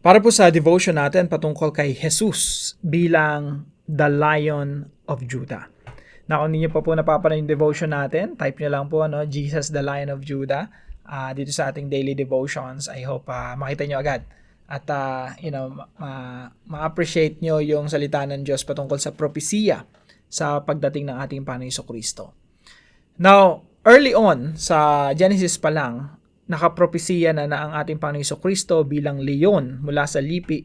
Para po sa devotion natin patungkol kay Jesus bilang the Lion of Judah. Na kung hindi nyo pa po napapanood yung devotion natin, type nyo lang po, Jesus the Lion of Judah, dito sa ating daily devotions. I hope makita nyo agad. At ma-appreciate nyo yung salita ng Diyos patungkol sa propesiya sa pagdating ng ating Panginoon Jesucristo. Now, early on, sa Genesis pa lang, nakapropesiya na ang ating Panginoon Jesucristo bilang leon mula sa lipi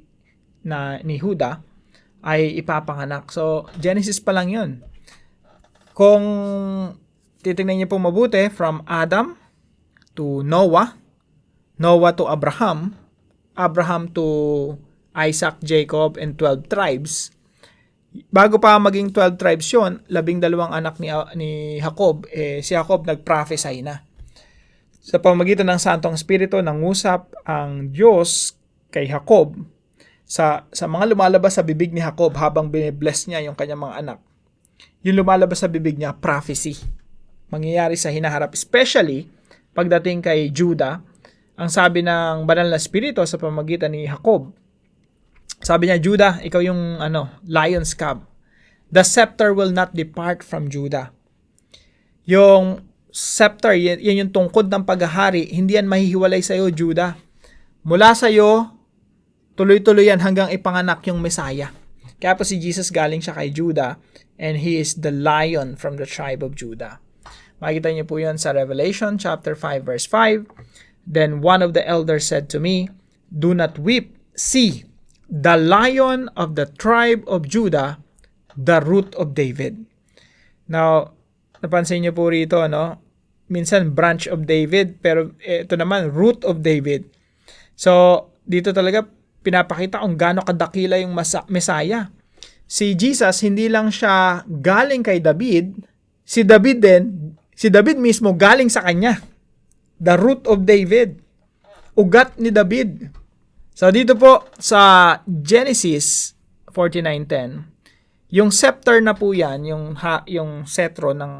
ni Juda ay ipapanganak. So, Genesis pa lang yun. Kung titingnan niyo po mabuti, from Adam to Noah, Noah to Abraham, Abraham to Isaac, Jacob, and 12 tribes. Bago pa maging 12 tribes yun, 12 anak ni Jacob, si Jacob nag-prophesy na. Sa pamamagitan ng Santong Espiritu, nangusap ang Diyos kay Jacob sa mga lumalabas sa bibig ni Jacob habang binibless niya yung kanyang mga anak. Yung lumalabas sa bibig niya, prophecy. Mangyayari sa hinaharap. Especially, pagdating kay Judah, ang sabi ng Banal na Espiritu sa pamamagitan ni Jacob, sabi niya, Judah, ikaw yung lion's cub. The scepter will not depart from Judah. Yung scepter, yan yung tungkod ng paghahari, hindi yan mahihiwalay sa iyo, Judah. Mula sa iyo, tuloy-tuloy yan hanggang ipanganak yung Messiah. Kaya po si Jesus galing siya kay Judah, and he is the lion from the tribe of Judah. Makikita niyo po yan sa Revelation chapter 5 verse 5. Then one of the elders said to me, "Do not weep. See, the lion of the tribe of Judah, the root of David." Now, napansin niyo po rito, minsan branch of David, pero ito naman, root of David. So, dito talaga pinapakita kung gaano kadakila yung Messiah. Si Jesus, hindi lang siya galing kay David, si David mismo galing sa kanya. The root of David. Ugat ni David. So, dito po sa Genesis 49:10, yung scepter na po yan, yung setro ng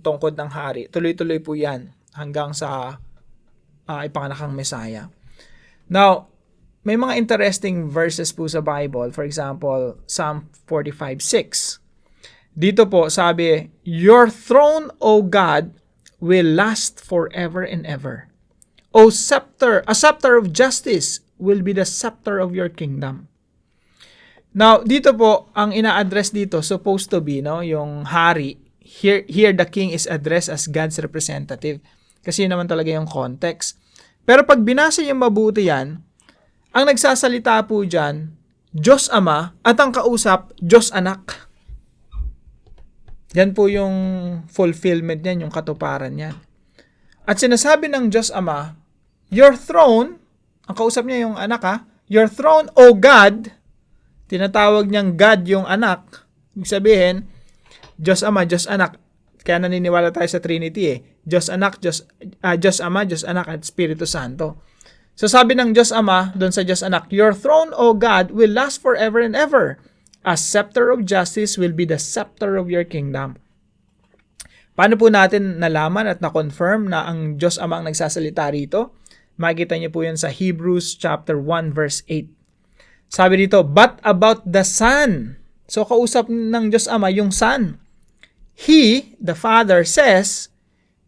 tungkod ng hari, tuloy-tuloy po yan hanggang sa ipanganakang Messiah. Now, may mga interesting verses po sa Bible. For example, Psalm 45:6. Dito po sabi, "Your throne, O God, will last forever and ever. O scepter, a scepter of justice will be the scepter of your kingdom." Now, dito po, ang ina-address dito, supposed to be, yung hari. Here the king is addressed as God's representative. Kasi yun naman talaga yung context. Pero pag binasa niyo mabuti yan, ang nagsasalita po dyan, Diyos Ama, at ang kausap, Diyos Anak. Yan po yung fulfillment niyan, yung katuparan niyan. At sinasabi ng Diyos Ama, your throne, ang kausap niya yung anak your throne, O God, tinatawag niyang God yung anak. Ibig sabihin, Diyos Ama, Diyos Anak. Kaya naniniwala tayo sa Trinity Diyos Anak, Diyos Ama, Diyos Anak, at Espiritu Santo. So sabi ng Diyos Ama, doon sa Diyos Anak, your throne, O God, will last forever and ever. A scepter of justice will be the scepter of your kingdom. Paano po natin nalaman at na-confirm na ang Diyos Ama ang nagsasalita rito? Makikita niyo po yan sa Hebrews chapter 1 verse 8. Sabi dito, but about the Son. So kausap ng Diyos Ama yung Son. He, the Father, says,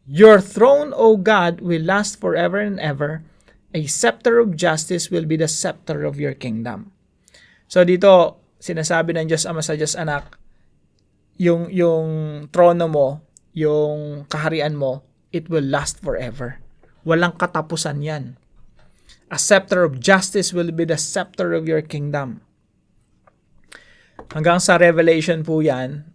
your throne, O God, will last forever and ever. A scepter of justice will be the scepter of your kingdom. So dito, sinasabi ng Diyos Ama sa Diyos Anak, yung trono mo, yung kaharian mo, it will last forever. Walang katapusan yan. A scepter of justice will be the scepter of your kingdom. Hanggang sa Revelation po yan,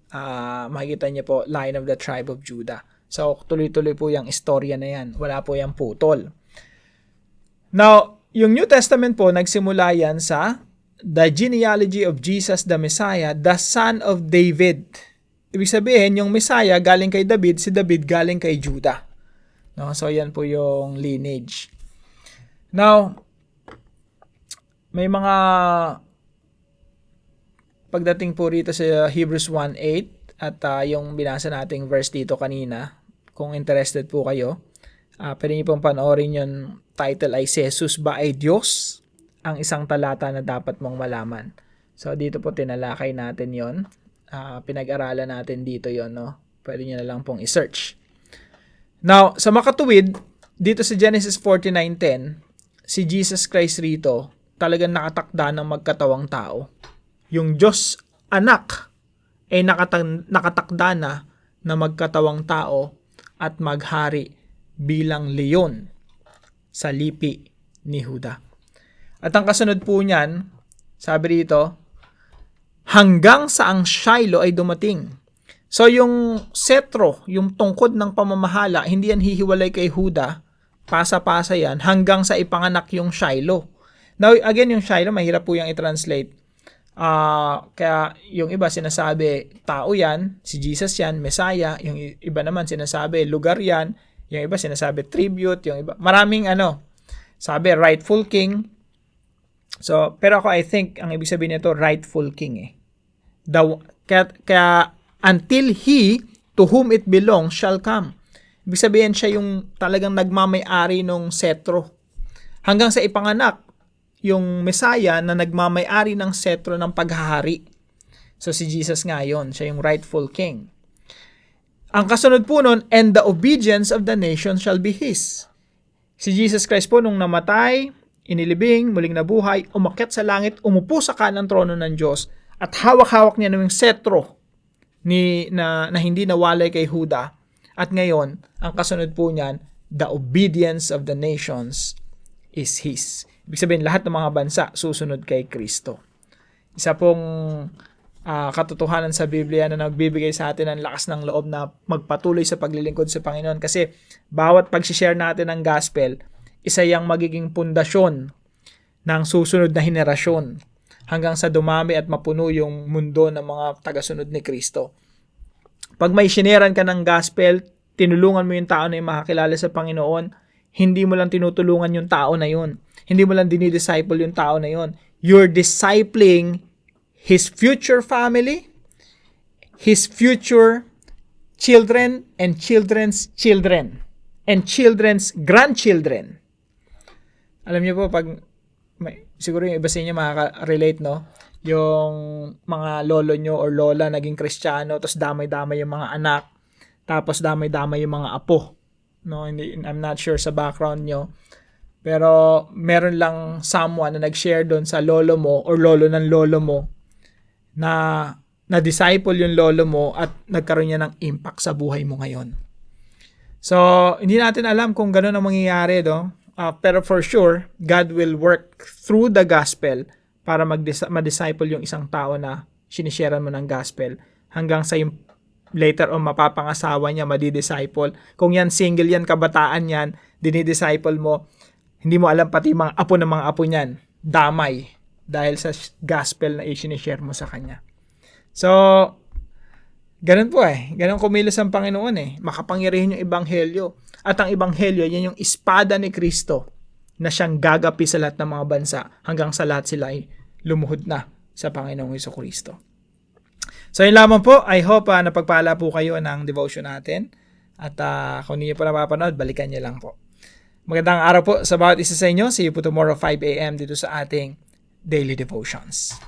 makikita niyo po, Lion of the tribe of Judah. So, tuloy-tuloy po yung istorya na yan. Wala po yung putol. Now, yung New Testament po, nagsimula yan sa the genealogy of Jesus the Messiah, the son of David. Ibig sabihin, yung Messiah galing kay David, si David galing kay Judah. So, yan po yung lineage. Now, may mga pagdating po rito sa Hebrews 1:8 at yung binasa nating verse dito kanina, kung interested po kayo, pwede niyo pong panoorin yung title ay, "Si Jesus ba ay Diyos?" ang isang talata na dapat mong malaman. So, dito po tinalakay natin yon. Pinag-aralan natin dito yon, no? Pwede nyo na lang pong i-search. Now, sa makatuwid, dito sa Genesis 49:10, si Jesus Christ rito, talagang nakatakda ng magkatawang tao. Yung Diyos anak ay nakatakda na magkatawang tao at maghari bilang leon sa lipi ni Huda. At ang kasunod po niyan, sabi rito, hanggang sa ang Shiloh ay dumating. So yung setro, yung tungkod ng pamamahala, hindi yan hihiwalay kay Huda, pasa-pasa yan, hanggang sa ipanganak yung Shiloh. Now again, yung Shiloh, mahirap po yung i-translate. Kaya yung iba sinasabi, tao yan, si Jesus yan, Messiah, yung iba naman sinasabi, lugar yan, yung iba sinasabi, tribute, yung iba, maraming sabi, rightful king. So, pero ako I think, ang ibig sabihin nito, rightful king Kaya until he to whom it belongs shall come. Ibig sabihin siya yung talagang nagmamay-ari ng setro. Hanggang sa ipanganak, yung Messiah na nagmamay-ari ng setro ng paghahari. So si Jesus nga yun, siya yung rightful king. Ang kasunod po nun, and the obedience of the nation shall be his. Si Jesus Christ po nung namatay, inilibing, muling nabuhay, umakyat sa langit, umupo sa kanang trono ng Diyos, at hawak-hawak niya ng setro na hindi nawalay kay Huda. At ngayon, ang kasunod po niyan, the obedience of the nations is his. Ibig sabihin, lahat ng mga bansa susunod kay Kristo. Isa pong katotohanan sa Biblia na nagbibigay sa atin ng lakas ng loob na magpatuloy sa paglilingkod sa Panginoon. Kasi bawat pag-share natin ng gospel, isa yang magiging pundasyon ng susunod na henerasyon hanggang sa dumami at mapuno yung mundo ng mga tagasunod ni Kristo. Pag may shineran ka ng gospel, tinulungan mo yung tao na yung makakilala sa Panginoon, hindi mo lang tinutulungan yung tao na yun. Hindi mo lang dinidisciple yung tao na yun. You're discipling his future family, his future children, and children's children, and children's grandchildren. Alam niyo po, pag siguro yung iba sa inyo makaka-relate, no? Yung mga lolo nyo or lola naging Kristiyano, tapos damay-damay yung mga anak, tapos damay-damay yung mga apo. No, I'm not sure sa background nyo. Pero meron lang someone na nag-share doon sa lolo mo or lolo ng lolo mo na na-disciple yung lolo mo at nagkaroon niya ng impact sa buhay mo ngayon. So, hindi natin alam kung gano'n ang mangyayari, no? Pero for sure, God will work through the gospel para ma-disciple yung isang tao na sinisharean mo ng gospel hanggang sa yung later on mapapangasawa niya, madi-disciple. Kung yan single yan, kabataan yan, dinidisciple mo, hindi mo alam pati mga apo ng mga apo niyan, damay dahil sa gospel na i-share mo sa kanya. So, ganun po ganun kumilos ang Panginoon makapangyarihan yung ebanghelyo. At ang ebanghelyo, yan yung espada ni Kristo na siyang gagapi sa lahat ng mga bansa hanggang sa lahat sila ay lumuhod na sa Panginoong Jesucristo. So yun lamang po. I hope napagpala po kayo ng devotion natin. At kung hindi nyo po napapanood, balikan nyo lang po. Magandang araw po sa bawat isa sa inyo. See you po tomorrow 5 a.m. dito sa ating Daily Devotions.